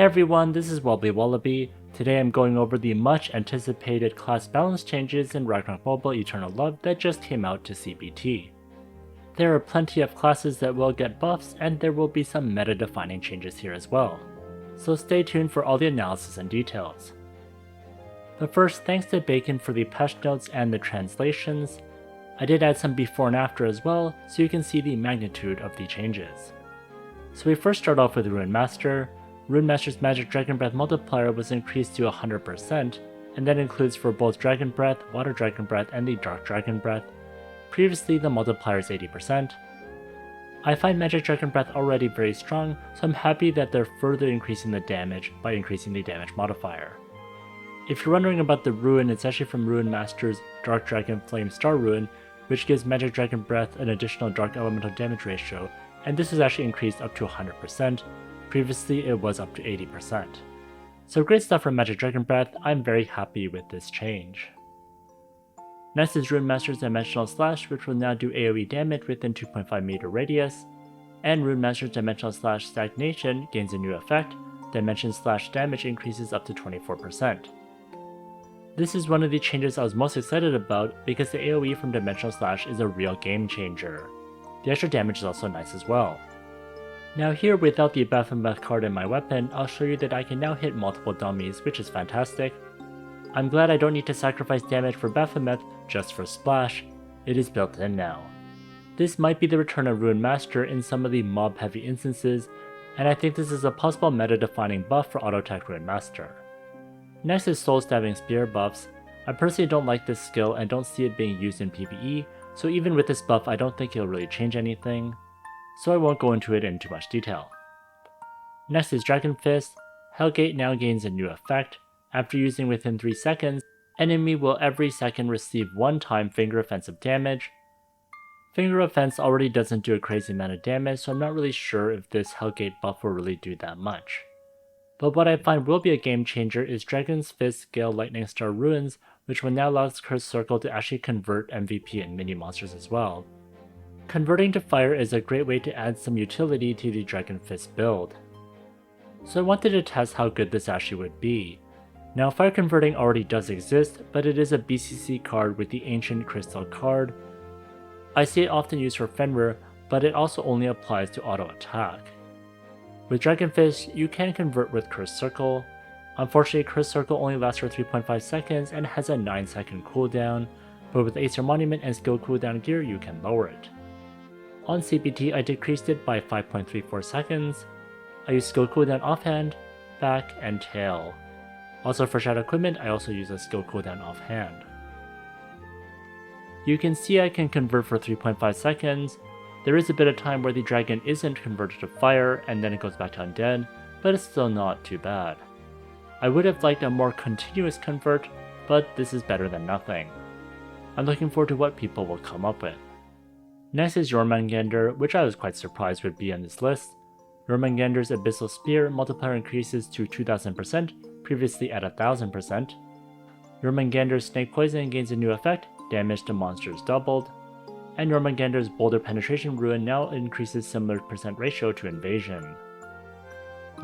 Hey everyone, this is WobblyWallaby. Today I'm going over the much anticipated class balance changes in Ragnarok Mobile Eternal Love that just came out to CBT. There are plenty of classes that will get buffs, and there will be some meta-defining changes here as well. So stay tuned for all the analysis and details. But first, thanks to Bacon for the patch notes and the translations. I did add some before and after as well, so you can see the magnitude of the changes. So we first start off with Rune Master. Rune Master's Magic Dragon Breath multiplier was increased to 100%, and that includes for both Dragon Breath, Water Dragon Breath, and the Dark Dragon Breath. Previously, the multiplier is 80%. I find Magic Dragon Breath already very strong, so I'm happy that they're further increasing the damage by increasing the damage modifier. If you're wondering about the rune, it's actually from Rune Master's Dark Dragon Flame Star rune, which gives Magic Dragon Breath an additional Dark Elemental damage ratio, and this was actually increased up to 100%. Previously, it was up to 80%. So great stuff from Magic Dragon Breath. I'm very happy with this change. Next is Rune Master's Dimensional Slash, which will now do AoE damage within 2.5 meter radius, and Rune Master's Dimensional Slash Stagnation gains a new effect. Dimension Slash damage increases up to 24%. This is one of the changes I was most excited about because the AoE from Dimensional Slash is a real game changer. The extra damage is also nice as well. Now here, without the Baphomet card in my weapon, I'll show you that I can now hit multiple dummies, which is fantastic. I'm glad I don't need to sacrifice damage for Baphomet just for Splash. It is built in now. This might be the return of Rune Master in some of the mob heavy instances, and I think this is a possible meta defining buff for auto attack Rune Master. Next is Soul Stabbing Spear buffs. I personally don't like this skill and don't see it being used in PvE, so even with this buff I don't think it'll really change anything, so I won't go into it in too much detail. Next is Dragon Fist. Hellgate now gains a new effect. After using within 3 seconds, enemy will every second receive 1 time Finger Offensive damage. Finger Offense already doesn't do a crazy amount of damage, so I'm not really sure if this Hellgate buff will really do that much. But what I find will be a game changer is Dragon's Fist Gale Lightning Star Runes, which will now allow Curse Circle to actually convert MVP and mini monsters as well. Converting to fire is a great way to add some utility to the Dragon Fist build. So I wanted to test how good this actually would be. Now fire converting already does exist, but it is a BCC card with the Ancient Crystal card. I see it often used for Fenrir, but it also only applies to auto attack. With Dragon Fist, you can convert with Curse Circle. Unfortunately, Curse Circle only lasts for 3.5 seconds and has a 9-second cooldown, but with Acer Monument and skill cooldown gear you can lower it. On CBT, I decreased it by 5.34 seconds. I use skill cooldown offhand, back, and tail. Also for Shadow Equipment, I also use a skill cooldown offhand. You can see I can convert for 3.5 seconds. There is a bit of time where the dragon isn't converted to fire and then it goes back to undead, but it's still not too bad. I would have liked a more continuous convert, but this is better than nothing. I'm looking forward to what people will come up with. Next is Jormungandr, which I was quite surprised would be on this list. Jormungandr's Abyssal Spear multiplier increases to 2000%, previously at 1000%. Jormungandr's Snake Poison gains a new effect, damage to monsters doubled. And Jormungandr's Boulder Penetration Rune now increases similar percent ratio to Invasion.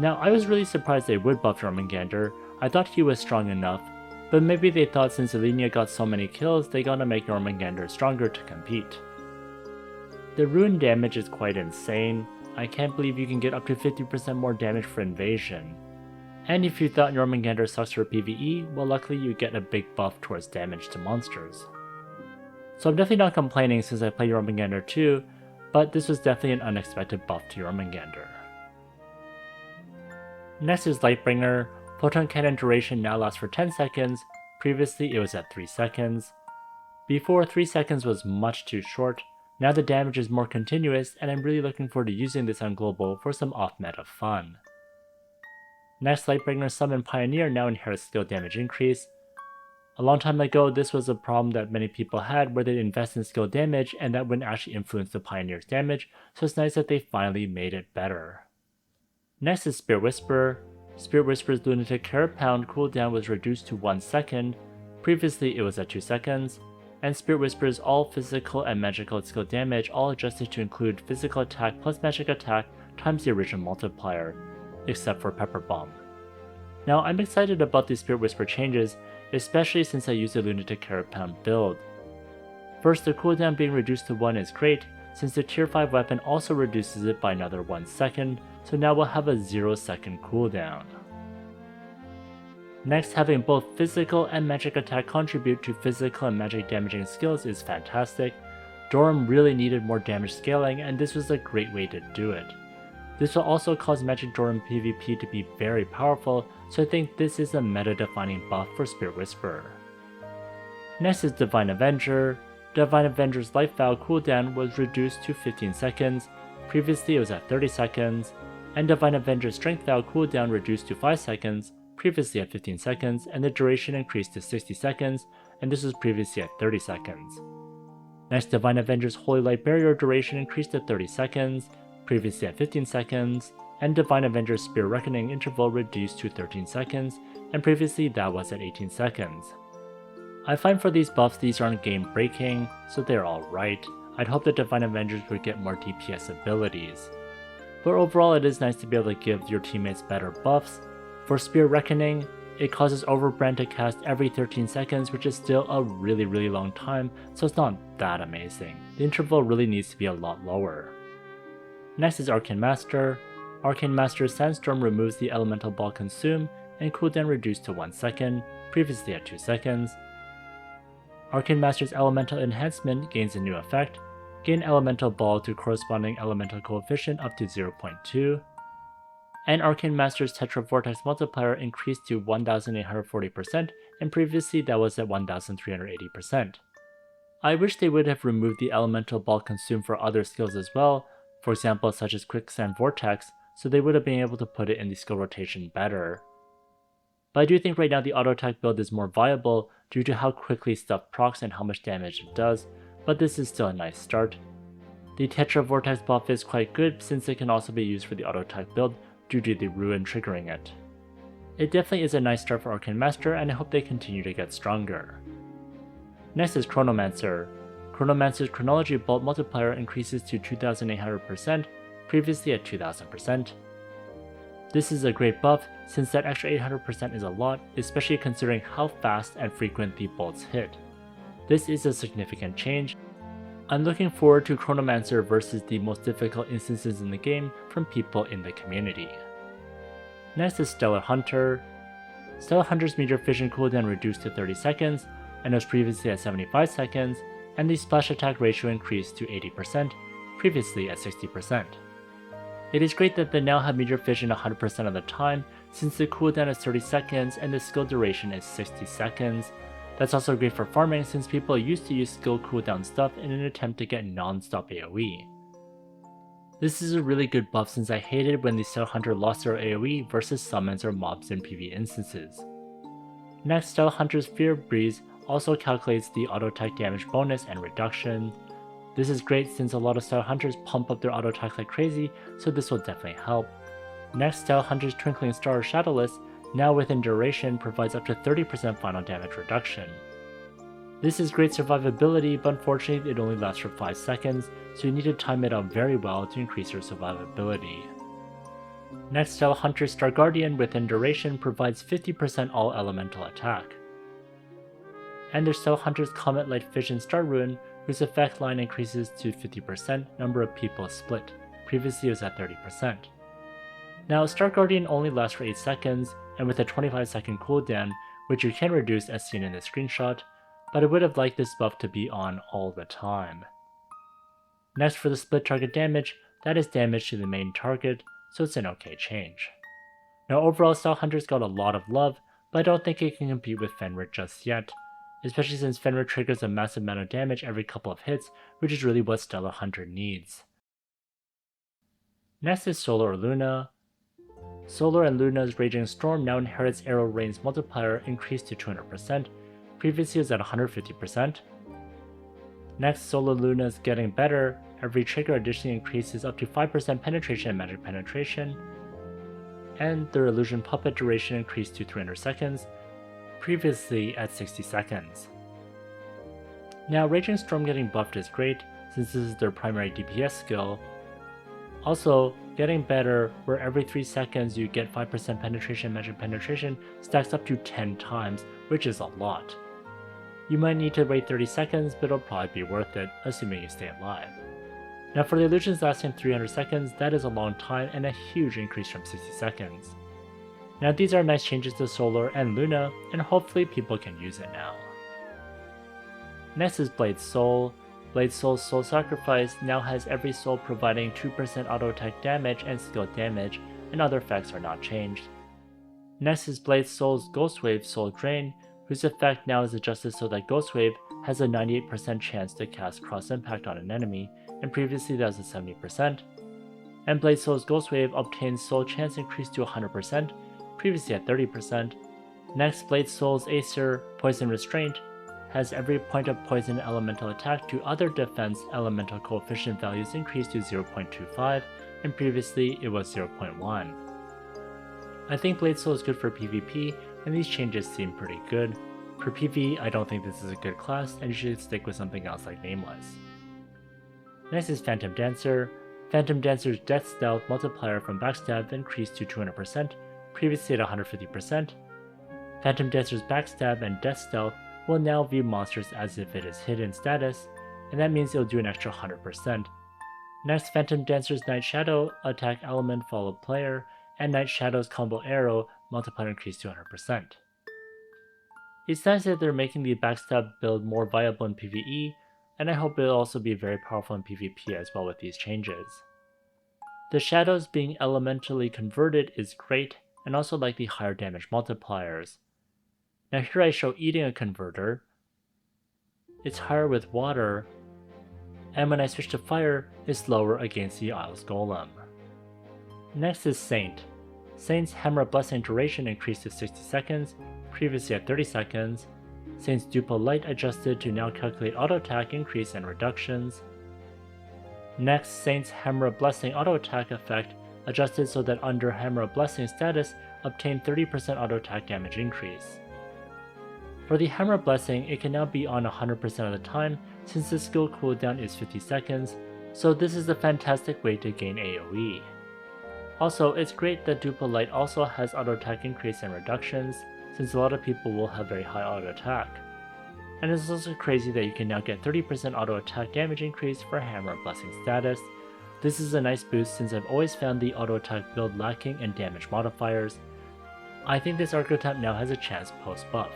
Now I was really surprised they would buff Jormungandr. I thought he was strong enough, but maybe they thought since Alenia got so many kills they gotta make Jormungandr stronger to compete. The rune damage is quite insane. I can't believe you can get up to 50% more damage for Invasion. And if you thought Jormungandr sucks for PvE, well luckily you get a big buff towards damage to monsters. So I'm definitely not complaining since I play Jormungandr too, but this was definitely an unexpected buff to Jormungandr. Next is Lightbringer. Photon Cannon duration now lasts for 10 seconds, previously it was at 3 seconds. Before 3 seconds was much too short, now the damage is more continuous and I'm really looking forward to using this on Global for some off-meta fun. Next, Lightbringer Summon Pioneer now inherits skill damage increase. A long time ago, this was a problem that many people had where they'd invest in skill damage and that wouldn't actually influence the Pioneer's damage, so it's nice that they finally made it better. Next is Spirit Whisperer. Spirit Whisperer's Lunatic Carrot Pound cooldown was reduced to 1 second, previously it was at 2 seconds, and Spirit Whisperer's all physical and magical skill damage all adjusted to include physical attack plus magic attack times the original multiplier, except for Pepper Bomb. Now I'm excited about the Spirit Whisper changes, especially since I use the Lunatic Carapace build. First, the cooldown being reduced to 1 is great, since the tier 5 weapon also reduces it by another 1 second, so now we'll have a 0-second cooldown. Next, having both physical and magic attack contribute to physical and magic damaging skills is fantastic. Doram really needed more damage scaling, and this was a great way to do it. This will also cause Magic Doram PvP to be very powerful, so I think this is a meta-defining buff for Spirit Whisperer. Next is Divine Avenger. Divine Avenger's Life Vow cooldown was reduced to 15 seconds, previously it was at 30 seconds, and Divine Avenger's Strength Vow cooldown reduced to 5 seconds, previously at 15 seconds, and the duration increased to 60 seconds, and this was previously at 30 seconds. Next, Divine Avenger's Holy Light Barrier duration increased to 30 seconds, previously at 15 seconds, and Divine Avenger's Spear Reckoning interval reduced to 13 seconds, and previously that was at 18 seconds. I find for these buffs these aren't game breaking, so they're alright. I'd hope that Divine Avengers would get more DPS abilities. But overall it is nice to be able to give your teammates better buffs. For Spear Reckoning, it causes Overbrand to cast every 13 seconds, which is still a really long time, so it's not that amazing. The interval really needs to be a lot lower. Next is Arcane Master. Arcane Master's Sandstorm removes the Elemental Ball Consume, and cooldown reduced to 1 second, previously at 2 seconds. Arcane Master's Elemental Enhancement gains a new effect, gain Elemental Ball to corresponding Elemental Coefficient up to 0.2, and Arcane Master's Tetra Vortex Multiplier increased to 1840%, and previously that was at 1380%. I wish they would have removed the Elemental Ball Consume for other skills as well, for example such as Quicksand Vortex, so they would have been able to put it in the skill rotation better. But I do think right now the auto attack build is more viable due to how quickly stuff procs and how much damage it does, but this is still a nice start. The Tetra Vortex buff is quite good since it can also be used for the auto attack build due to the Ruin triggering it. It definitely is a nice start for Arcane Master, and I hope they continue to get stronger. Next is Chronomancer. Chronomancer's Chronology Bolt multiplier increases to 2800%, previously at 2000%. This is a great buff since that extra 800% is a lot, especially considering how fast and frequent the bolts hit. This is a significant change. I'm looking forward to Chronomancer versus the most difficult instances in the game from people in the community. Next is Stellar Hunter. Stellar Hunter's Meteor Fission cooldown reduced to 30 seconds, and was previously at 75 seconds, and the splash attack ratio increased to 80%, previously at 60%. It is great that they now have Meteor Fission 100% of the time, since the cooldown is 30 seconds and the skill duration is 60 seconds. That's also great for farming since people used to use skill cooldown stuff in an attempt to get non-stop AoE. This is a really good buff since I hated when the Stellar Hunter lost their AoE versus summons or mobs in PvE instances. Next, Stellar Hunter's Fear Breeze also calculates the auto attack damage bonus and reduction. This is great since a lot of Stellar Hunters pump up their auto attack like crazy, so this will definitely help. Next, Stellar Hunter's Twinkling Star Shadowless, now within duration, provides up to 30% final damage reduction. This is great survivability, but unfortunately it only lasts for 5 seconds, so you need to time it out very well to increase your survivability. Next, Stellar Hunter's Star Guardian within duration provides 50% all elemental attack. And there's Stellar Hunter's Comet Light Fission Star Rune, whose effect line increases to 50% number of people split, previously it was at 30%. Now, Star Guardian only lasts for 8 seconds, and with a 25-second cooldown, which you can reduce as seen in the screenshot, but I would have liked this buff to be on all the time. Next, for the split target damage, that is damage to the main target, so it's an okay change. Now overall, Stellar Hunter's got a lot of love, but I don't think it can compete with Fenrir just yet, especially since Fenrir triggers a massive amount of damage every couple of hits, which is really what Stellar Hunter needs. Next is Solar or Luna. Solar and Luna's Raging Storm now inherits Arrow Rain's multiplier increased to 200%, previously it was at 150%. Next, Solar Luna is getting better, every trigger additionally increases up to 5% penetration and magic penetration, and their Illusion Puppet duration increased to 300 seconds, previously at 60 seconds. Now, Raging Storm getting buffed is great, since this is their primary DPS skill. Also, Getting better, where every 3 seconds you get 5% penetration, magic penetration stacks up to 10 times, which is a lot. You might need to wait 30 seconds, but it'll probably be worth it, assuming you stay alive. Now for the illusions lasting 300 seconds, that is a long time and a huge increase from 60 seconds. Now these are nice changes to Solar and Luna, and hopefully people can use it now. Next is Blade Soul. Blade Soul's Soul Sacrifice now has every soul providing 2% auto attack damage and skill damage, and other effects are not changed. Next is Blade Soul's Ghost Wave Soul Drain, whose effect now is adjusted so that Ghost Wave has a 98% chance to cast Cross Impact on an enemy, and previously that was a 70%. And Blade Soul's Ghost Wave obtains Soul Chance increased to 100%, previously at 30%. Next, Blade Soul's Acer Poison Restraint has every point of poison elemental attack to other defense elemental coefficient values increased to 0.25, and previously it was 0.1. I think Blade Soul is good for PvP, and these changes seem pretty good. For PvE, I don't think this is a good class, and you should stick with something else like Nameless. Next is Phantom Dancer. Phantom Dancer's Death Stealth multiplier from Backstab increased to 200%, previously at 150%. Phantom Dancer's Backstab and Death Stealth will now view monsters as if it is hidden status, and that means it'll do an extra 100%. Next, Phantom Dancer's Night Shadow attack element follow player, and Night Shadow's combo arrow multiplier increased to 100%. It's nice that they're making the Backstab build more viable in PvE, and I hope it'll also be very powerful in PvP as well with these changes. The shadows being elementally converted is great, and also like the higher damage multipliers. Now here I show eating a converter. It's higher with water, and when I switch to fire, it's lower against the Isles Golem. Next is Saint. Saint's Hammer of Blessing duration increased to 60 seconds, previously at 30 seconds. Saint's Duple Light adjusted to now calculate auto attack increase and reductions. Next, Saint's Hammer of Blessing auto attack effect adjusted so that under Hammer of Blessing status obtained 30% auto attack damage increase. For the Hammer of Blessing, it can now be on 100% of the time since the skill cooldown is 50 seconds, so this is a fantastic way to gain AoE. Also, it's great that Duple Light also has auto attack increase and reductions, since a lot of people will have very high auto attack. And it's also crazy that you can now get 30% auto attack damage increase for Hammer of Blessing status. This is a nice boost since I've always found the auto attack build lacking in damage modifiers. I think this archetype now has a chance post buff.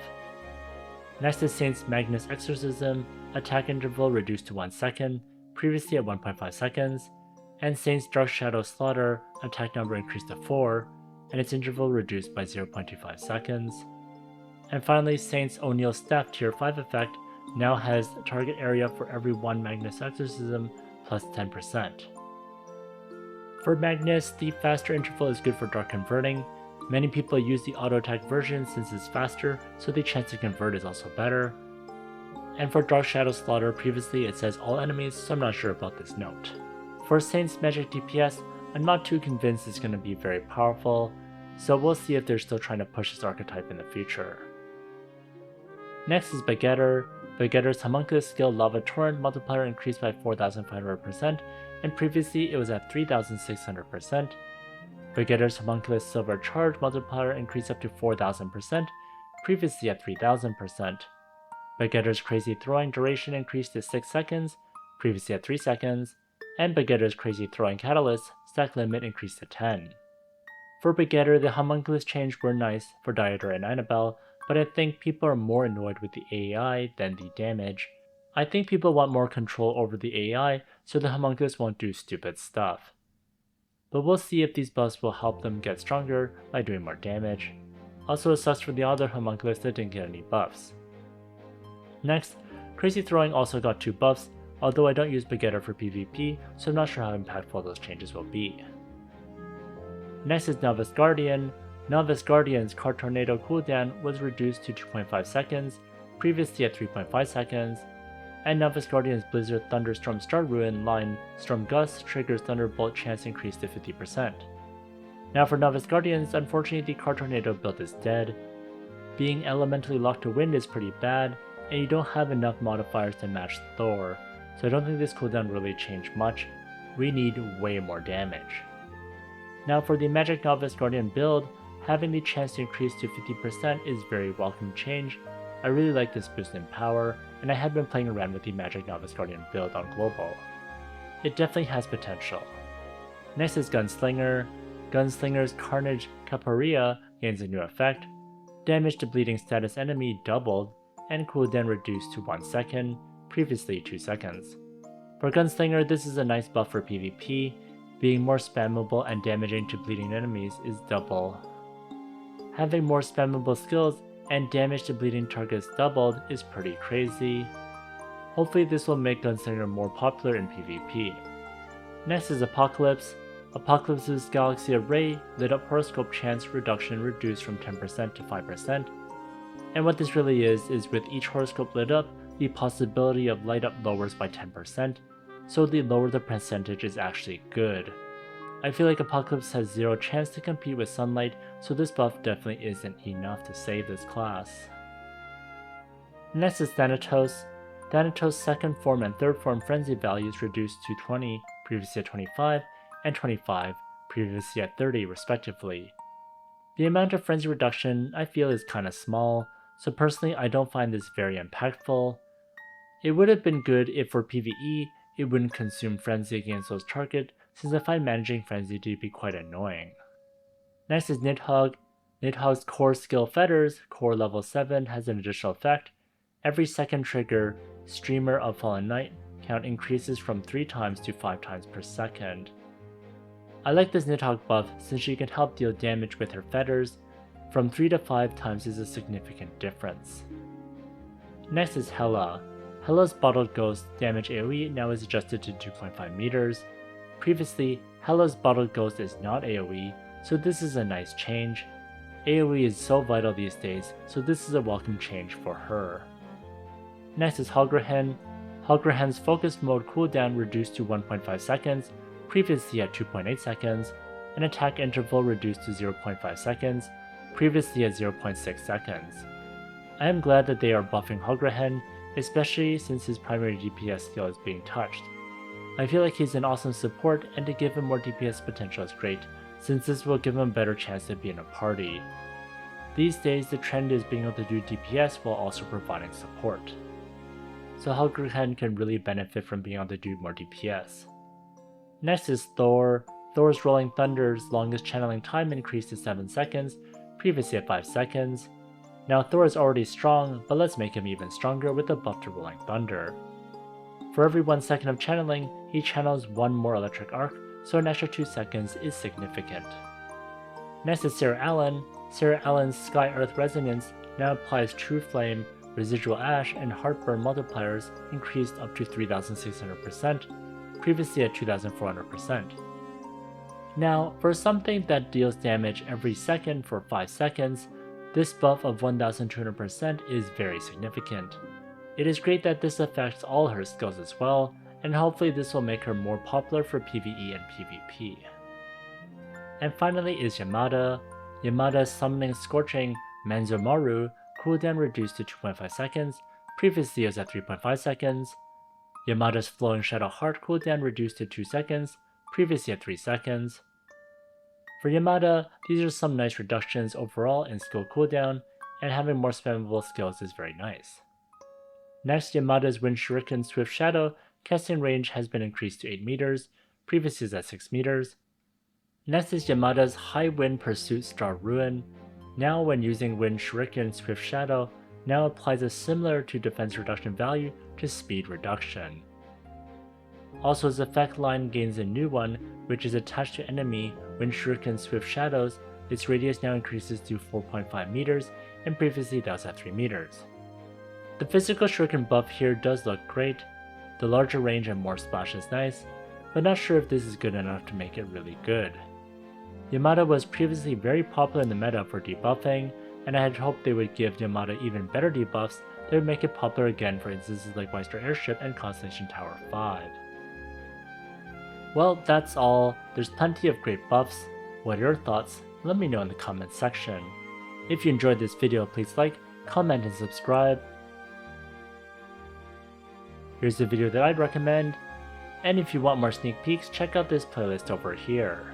Next is Saint's Magnus Exorcism, attack interval reduced to 1 second, previously at 1.5 seconds, and Saint's Dark Shadow Slaughter, attack number increased to 4, and its interval reduced by 0.25 seconds. And finally, Saint's O'Neill's Staff Tier 5 effect now has target area for every 1 Magnus Exorcism plus 10%. For Magnus, the faster interval is good for Dark Converting. Many people use the auto attack version since it's faster, so the chance to convert is also better. And for Dark Shadow Slaughter, previously it says all enemies, so I'm not sure about this note. For Saint's Magic DPS, I'm not too convinced it's going to be very powerful, so we'll see if they're still trying to push this archetype in the future. Next is Begetter. Begetter's Homunculus skill Lava Torrent multiplier increased by 4,500%, and previously it was at 3,600%. Begetter's Homunculus Silver Charge multiplier increased up to 4,000%, previously at 3,000%. Begetter's Crazy Throwing duration increased to 6 seconds, previously at 3 seconds, and Begetter's Crazy Throwing Catalyst stack limit increased to 10. For Begetter, the Homunculus change were nice for Dieter and Annabelle, but I think people are more annoyed with the AI than the damage. I think people want more control over the AI so the Homunculus won't do stupid stuff. But we'll see if these buffs will help them get stronger by doing more damage. Also, it sucks for the other Homunculus that didn't get any buffs. Next, Crazy Throwing also got 2 buffs, although I don't use Begetter for PvP, so I'm not sure how impactful those changes will be. Next is Novice Guardian. Novice Guardian's Card Tornado cooldown was reduced to 2.5 seconds, previously at 3.5 seconds, and Novice Guardian's Blizzard Thunderstorm Star Ruin line Storm Gust triggers Thunderbolt chance increased to 50%. Now for Novice Guardians, unfortunately the Card Tornado build is dead. Being elementally locked to wind is pretty bad, and you don't have enough modifiers to match Thor, so I don't think this cooldown really changed much. We need way more damage. Now for the Magic Novice Guardian build, having the chance to increase to 50% is very welcome change. I really like this boost in power, and I have been playing around with the Magic Novice Guardian build on Global. It definitely has potential. Next is Gunslinger. Gunslinger's Carnage Caparia gains a new effect. Damage to bleeding status enemy doubled, and cooldown reduced to 1 second, previously 2 seconds. For Gunslinger, this is a nice buff for PvP. Being more spammable and damaging to bleeding enemies is double. Having more spammable skills and damage to bleeding targets doubled is pretty crazy. Hopefully this will make Gunslinger more popular in PvP. Next is Apocalypse. Apocalypse's Galaxy Array lit up horoscope chance reduction reduced from 10% to 5%. And what this really is with each horoscope lit up, the possibility of light up lowers by 10%, so the lower the percentage is actually good. I feel like Apocalypse has zero chance to compete with Sunlight, so this buff definitely isn't enough to save this class. Next is Thanatos. Thanatos' second form and third form frenzy values reduced to 20, previously at 25, and 25, previously at 30 respectively. The amount of frenzy reduction I feel is kinda small, so personally I don't find this very impactful. It would have been good if for PvE it wouldn't consume frenzy against those targets, since I find managing frenzy to be quite annoying. Next is Nidhogg. Nidhogg's core skill Fetters, core level 7, has an additional effect. Every second trigger, Streamer of Fallen Night count increases from 3 times to 5 times per second. I like this Nidhogg buff since she can help deal damage with her fetters. From 3 to 5 times is a significant difference. Next is Hela. Hela's Bottled Ghost damage AoE now is adjusted to 2.5 meters. Previously, Hela's Bottled Ghost is not AoE, so this is a nice change. AoE is so vital these days, so this is a welcome change for her. Next is Hollgrehenn. Hollgrehenn's focus mode cooldown reduced to 1.5 seconds, previously at 2.8 seconds, and attack interval reduced to 0.5 seconds, previously at 0.6 seconds. I am glad that they are buffing Hollgrehenn, especially since his primary DPS skill is being touched. I feel like he's an awesome support, and to give him more DPS potential is great, since this will give him a better chance to be in a party. These days the trend is being able to do DPS while also providing support. So Hollgrehenn can really benefit from being able to do more DPS. Next is Thor. Thor's Rolling Thunder's longest channeling time increased to 7 seconds, previously at 5 seconds. Now Thor is already strong, but let's make him even stronger with a buff to Rolling Thunder. For every 1 second of channeling, he channels 1 more electric arc, so an extra 2 seconds is significant. Next is Sara Alin. Sara Alin's Sky Earth Resonance now applies True Flame, Residual Ash, and Heartburn multipliers increased up to 3600%, previously at 2400%. Now, for something that deals damage every second for 5 seconds, this buff of 1200% is very significant. It is great that this affects all her skills as well, and hopefully this will make her more popular for PvE and PvP. And finally is Yamata. Yamata's Summoning Scorching Manzomaru cooldown reduced to 2.5 seconds, previously it was at 3.5 seconds. Yamata's Flowing Shadow Heart cooldown reduced to 2 seconds, previously at 3 seconds. For Yamata, these are some nice reductions overall in skill cooldown, and having more spammable skills is very nice. Next, Yamata's Wind Shuriken Swift Shadow casting range has been increased to 8 meters, previously is at 6 meters. Next is Yamata's High Wind Pursuit Star Ruin. Now when using Wind Shuriken Swift Shadow, now applies a similar to defense reduction value to speed reduction. Also his effect line gains a new one, which is attached to enemy when Shuriken Swift Shadows. Its radius now increases to 4.5 meters, and previously that was at 3 meters. The physical Shuriken buff here does look great. The larger range and more splash is nice, but not sure if this is good enough to make it really good. Yamata was previously very popular in the meta for debuffing, and I had hoped they would give Yamata even better debuffs that would make it popular again for instances like White Star Airship and Constellation Tower 5. Well, that's all. There's plenty of great buffs. What are your thoughts? Let me know in the comments section. If you enjoyed this video, please like, comment, and subscribe. Here's a video that I'd recommend, and if you want more sneak peeks, check out this playlist over here.